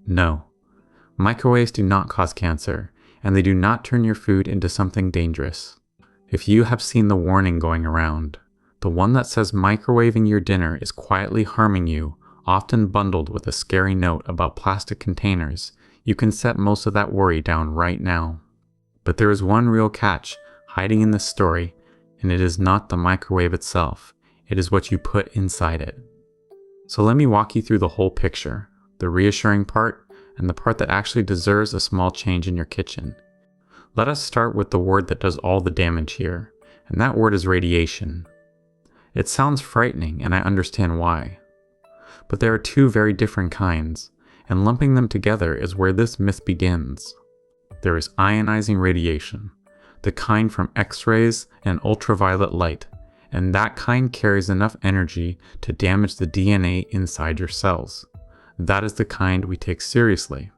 No. Microwaves do not cause cancer, and they do not turn your food into something dangerous. If you have seen the warning going around, the one that says microwaving your dinner is quietly harming you, often bundled with a scary note about plastic containers, you can set most of that worry down right now. But there is one real catch hiding in this story, and it is not the microwave itself, it is what you put inside it. So let me walk you through the whole picture, the reassuring part, and the part that actually deserves a small change in your kitchen. Let us start with the word that does all the damage here, and that word is radiation. It sounds frightening, and I understand why. But there are two very different kinds, and lumping them together is where this myth begins. There is ionizing radiation, the kind from X-rays and ultraviolet light, and that kind carries enough energy to damage the DNA inside your cells. That is the kind we take seriously.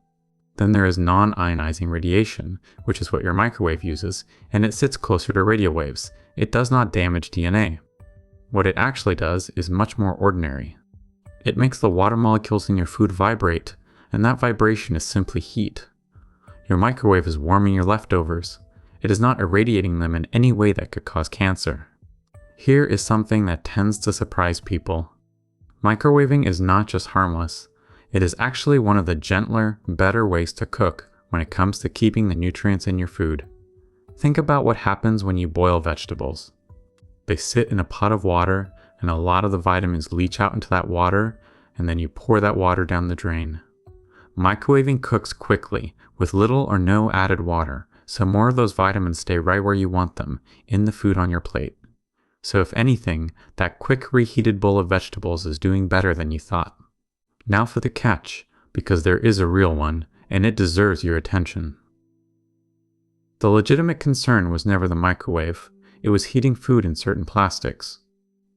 Then there is non-ionizing radiation, which is what your microwave uses, and it sits closer to radio waves. It does not damage DNA. What it actually does is much more ordinary. It makes the water molecules in your food vibrate, and that vibration is simply heat. Your microwave is warming your leftovers. It is not irradiating them in any way that could cause cancer. Here is something that tends to surprise people. Microwaving is not just harmless. It is actually one of the gentler, better ways to cook when it comes to keeping the nutrients in your food. Think about what happens when you boil vegetables. They sit in a pot of water, and a lot of the vitamins leach out into that water, and then you pour that water down the drain. Microwaving cooks quickly, with little or no added water, so more of those vitamins stay right where you want them, in the food on your plate. So if anything, that quick reheated bowl of vegetables is doing better than you thought. Now for the catch, because there is a real one, and it deserves your attention. The legitimate concern was never the microwave, it was heating food in certain plastics.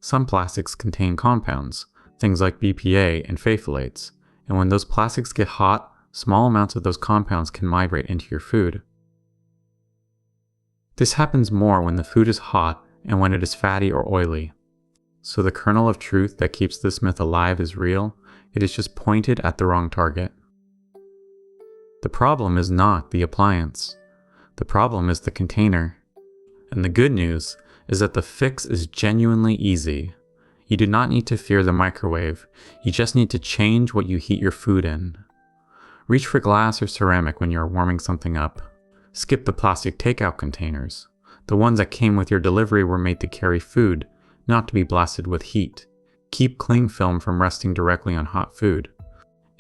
Some plastics contain compounds, things like BPA and phthalates, and when those plastics get hot, small amounts of those compounds can migrate into your food. This happens more when the food is hot and when it is fatty or oily. So the kernel of truth that keeps this myth alive is real, it is just pointed at the wrong target. The problem is not the appliance. The problem is the container. And the good news is that the fix is genuinely easy. You do not need to fear the microwave, you just need to change what you heat your food in. Reach for glass or ceramic when you are warming something up. Skip the plastic takeout containers. The ones that came with your delivery were made to carry food, not to be blasted with heat. Keep cling film from resting directly on hot food.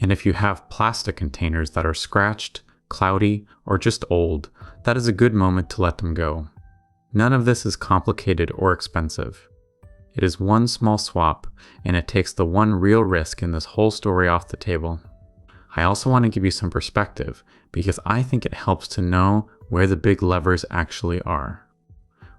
And if you have plastic containers that are scratched, cloudy, or just old, that is a good moment to let them go. None of this is complicated or expensive. It is one small swap, and it takes the one real risk in this whole story off the table. I also want to give you some perspective, because I think it helps to know where the big levers actually are.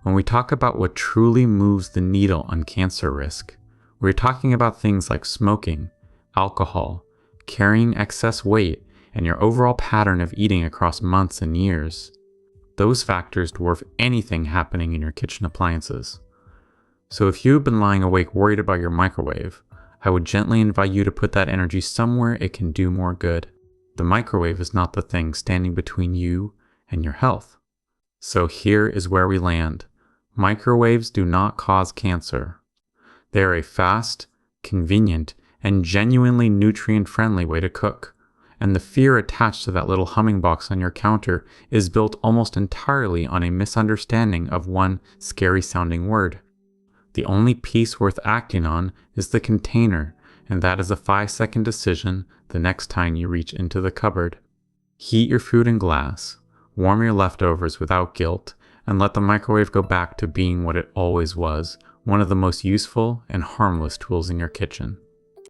When we talk about what truly moves the needle on cancer risk, we're talking about things like smoking, alcohol, carrying excess weight, and your overall pattern of eating across months and years. Those factors dwarf anything happening in your kitchen appliances. So if you've been lying awake worried about your microwave, I would gently invite you to put that energy somewhere it can do more good. The microwave is not the thing standing between you and your health. So here is where we land. Microwaves do not cause cancer. They are a fast, convenient, and genuinely nutrient-friendly way to cook. And the fear attached to that little humming box on your counter is built almost entirely on a misunderstanding of one scary-sounding word. The only piece worth acting on is the container, and that is a 5-second decision the next time you reach into the cupboard. Heat your food in glass, warm your leftovers without guilt, and let the microwave go back to being what it always was, one of the most useful and harmless tools in your kitchen.